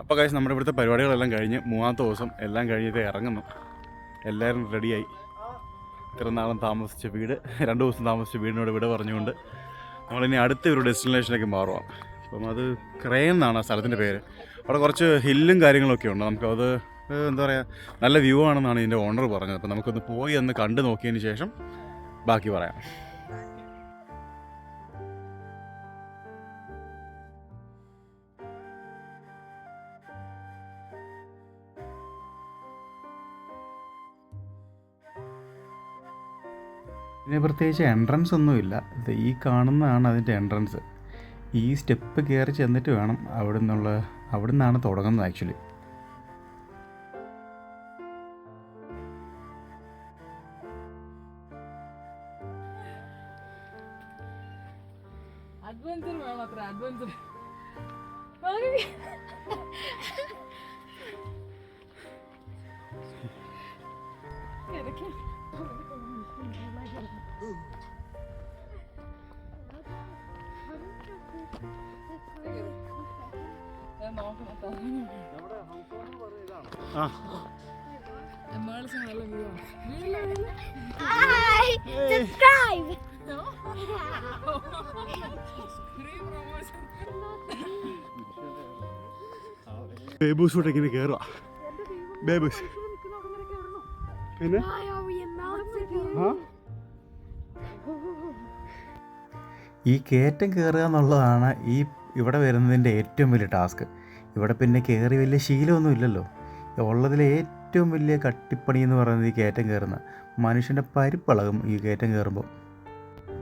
അപ്പോൾ കാശ് നമ്മുടെ ഇവിടുത്തെ പരിപാടികളെല്ലാം കഴിഞ്ഞ് 3-ാമത്തെ ദിവസം എല്ലാം കഴിഞ്ഞിട്ട് ഇറങ്ങുന്നു. എല്ലാവരും റെഡിയായി. ഇത്ര നാളും താമസിച്ച വീട്, 2 ദിവസം താമസിച്ച വീടിനോട് വിട പറഞ്ഞുകൊണ്ട് നമ്മളിനി അടുത്ത ഒരു ഡെസ്റ്റിനേഷനിലേക്ക് മാറുവാണ്. അപ്പം അത് ക്രേൻ എന്നാണ് ആ സ്ഥലത്തിൻ്റെ പേര്. അവിടെ കുറച്ച് ഹില്ലും കാര്യങ്ങളൊക്കെ ഉണ്ട്. നമുക്കത് എന്താ പറയുക, നല്ല വ്യൂ ആണെന്നാണ് ഇതിൻ്റെ ഓണർ പറഞ്ഞത്. അപ്പോൾ നമുക്കൊന്ന് പോയി ഒന്ന് കണ്ടു നോക്കിയതിന് ശേഷം ബാക്കി പറയാം. ഇതിന് പ്രത്യേകിച്ച് എൻട്രൻസ് ഒന്നുമില്ല. ഇത് ഈ കാണുന്നതാണ് അതിൻ്റെ എൻട്രൻസ്. ഈ സ്റ്റെപ്പ് കയറി ചെന്നിട്ട് വേണം അവിടെ നിന്നാണ് തുടങ്ങുന്നത് ആക്ച്വലി. അഡ്വഞ്ചർ വേണം, അത്ര അഡ്വഞ്ചർ. Subscribe. ബേബൂസോട്ട് ഇങ്ങനെ കയറുക. ബേബൂസ് പിന്നെ ഈ കയറ്റം കയറുക എന്നുള്ളതാണ് ഇവിടെ വരുന്നതിൻ്റെ ഏറ്റവും വലിയ ടാസ്ക്. ഇവിടെ പിന്നെ കയറി വലിയ ശീലമൊന്നും ഇല്ലല്ലോ. ഉള്ളതിലെ ഏറ്റവും വലിയ കട്ടിപ്പണി എന്ന് പറയുന്നത് ഈ കയറ്റം കയറുന്ന. മനുഷ്യൻ്റെ പരിപ്പളകും ഈ കയറ്റം കയറുമ്പോൾ.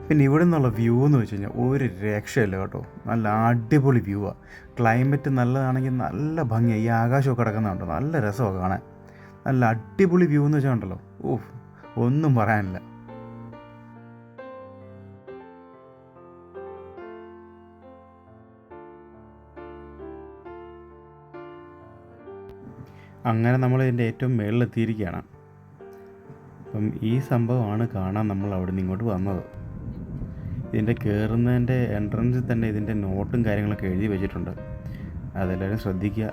പിന്നെ ഇവിടെ നിന്നുള്ള വ്യൂ എന്ന് വെച്ച് കഴിഞ്ഞാൽ ഒരു രക്ഷയില്ല കേട്ടോ. നല്ല അടിപൊളി വ്യൂവാണ്. ക്ലൈമറ്റ് നല്ലതാണെങ്കിൽ നല്ല ഭംഗിയാണ്. ഈ ആകാശമൊക്കെ കിടക്കുന്നുണ്ടോ, നല്ല രസമാണ് കാണാൻ. നല്ല അടിപൊളി വ്യൂ എന്ന് വെച്ചാൽ ഉണ്ടല്ലോ, ഒന്നും പറയാനില്ല. അങ്ങനെ നമ്മൾ ഇതിൻ്റെ ഏറ്റവും മുകളിലെത്തിയിരിക്കുകയാണ്. അപ്പം ഈ സംഭവമാണ് കാണാൻ നമ്മൾ അവിടെ നിന്ന് ഇങ്ങോട്ട് വന്നത്. ഇതിൻ്റെ കയറുന്നതിൻ്റെ എൻട്രൻസിൽ തന്നെ ഇതിൻ്റെ നോട്ടും കാര്യങ്ങളൊക്കെ എഴുതി വെച്ചിട്ടുണ്ട്. അതെല്ലാവരും ശ്രദ്ധിക്കുക.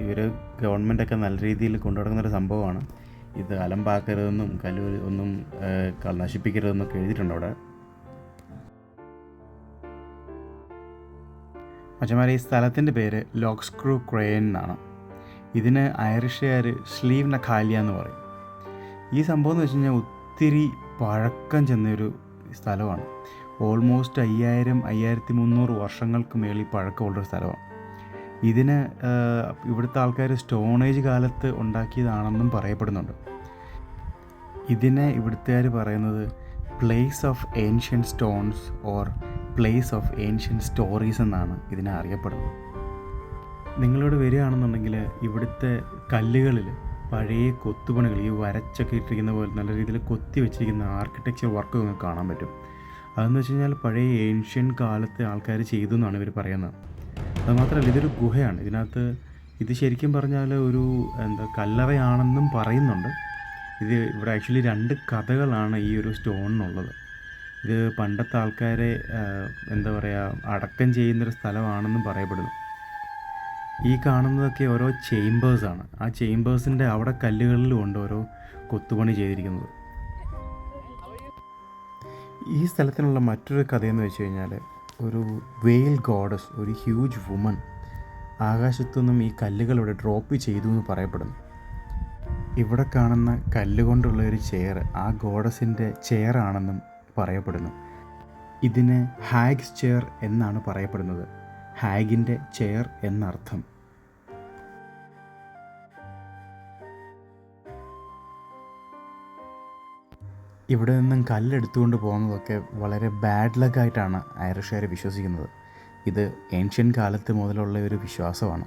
ഇവർ ഗവൺമെൻറ്റൊക്കെ നല്ല രീതിയിൽ കൊണ്ടുനടക്കുന്നൊരു സംഭവമാണ്. ഇത് അലമ്പാക്കരുതെന്നും ഒന്നും നശിപ്പിക്കരുതെന്നൊക്കെ എഴുതിയിട്ടുണ്ട് അവിടെ. മച്ചന്മാരെ, ഈ സ്ഥലത്തിൻ്റെ പേര് ലോക്സ്ക്രൂ ക്രേൻ എന്നാണ്. ഇതിന് ഐറിഷുകാർ സ്ലീവ് നഖാലിയ എന്ന് പറയും. ഈ സംഭവം എന്ന് വെച്ച് കഴിഞ്ഞാൽ ഒത്തിരി പഴക്കം ചെന്നൊരു സ്ഥലമാണ്. ഓൾമോസ്റ്റ് 5300 വർഷങ്ങൾക്ക് മേളിൽ പഴക്കമുള്ളൊരു സ്ഥലമാണ്. ഇതിന് ഇവിടുത്തെ ആൾക്കാർ സ്റ്റോണേജ് കാലത്ത് ഉണ്ടാക്കിയതാണെന്നും പറയപ്പെടുന്നുണ്ട്. ഇതിനെ ഇവിടുത്തുകാർ പറയുന്നത് place of ancient stones or place of ancient stories എന്നാണ് ഇതിനെ അറിയപ്പെടുന്നത്. നിങ്ങളിവിടെ വരികയാണെന്നുണ്ടെങ്കിൽ ഇവിടുത്തെ കല്ലുകളിൽ പഴയ കൊത്തുപണികൾ, ഈ വരച്ചൊക്കെ ഇട്ടിരിക്കുന്ന പോലെ നല്ല രീതിയിൽ കൊത്തി വെച്ചിരിക്കുന്ന ആർക്കിടെക്ചർ വർക്ക് നിങ്ങൾക്ക് കാണാൻ പറ്റും. അതെന്ന് വെച്ച് കഴിഞ്ഞാൽ പഴയ ഏൻഷ്യൻ കാലത്തെ ആൾക്കാർ ചെയ്തു എന്നാണ് ഇവർ പറയുന്നത്. അതുമാത്രമല്ല, ഇതൊരു ഗുഹയാണ്. ഇത് ശരിക്കും പറഞ്ഞാൽ ഒരു കല്ലറയാണെന്നും പറയുന്നുണ്ട്. ഇവിടെ ആക്ച്വലി 2 കഥകളാണ് ഈ ഒരു സ്റ്റോണിനുള്ളത്. ഇത് പണ്ടത്തെ ആൾക്കാരെ അടക്കം ചെയ്യുന്നൊരു സ്ഥലമാണെന്നും പറയപ്പെടുന്നു. ഈ കാണുന്നതൊക്കെ ഓരോ ചേമ്പേഴ്സാണ്. ആ ചേമ്പേഴ്സിൻ്റെ അവിടെ കല്ലുകളിലും ഉണ്ട് ഓരോ കൊത്തുപണി ചെയ്തിരിക്കുന്നത്. ഈ സ്ഥലത്തിനുള്ള മറ്റൊരു കഥയെന്ന് വെച്ച് കഴിഞ്ഞാൽ, ഒരു വെയിൽ ഗോഡസ്, ഒരു ഹ്യൂജ് വുമൺ ആകാശത്തുനിന്നും ഈ കല്ലുകൾ ഇവിടെ ഡ്രോപ്പ് ചെയ്തു എന്ന് പറയപ്പെടുന്നു. ഇവിടെ കാണുന്ന കല്ലുകൊണ്ടുള്ള ഒരു ചെയർ ആ ഗോഡസിൻ്റെ ചെയറാണെന്നും പറയപ്പെടുന്നു. ഇതിന് ഹാഗ്സ് ചെയർ എന്നാണ് പറയപ്പെടുന്നത്. ഹാഗിൻ്റെ ചെയർ എന്നർത്ഥം. ഇവിടെ നിന്നും കല്ലെടുത്തുകൊണ്ട് പോകുന്നതൊക്കെ വളരെ ബാഡ് ലക്കായിട്ടാണ് ഐറിഷുകാർ വിശ്വസിക്കുന്നത്. ഇത് ഏൻഷ്യൻ കാലത്ത് മുതലുള്ള ഒരു വിശ്വാസമാണ്.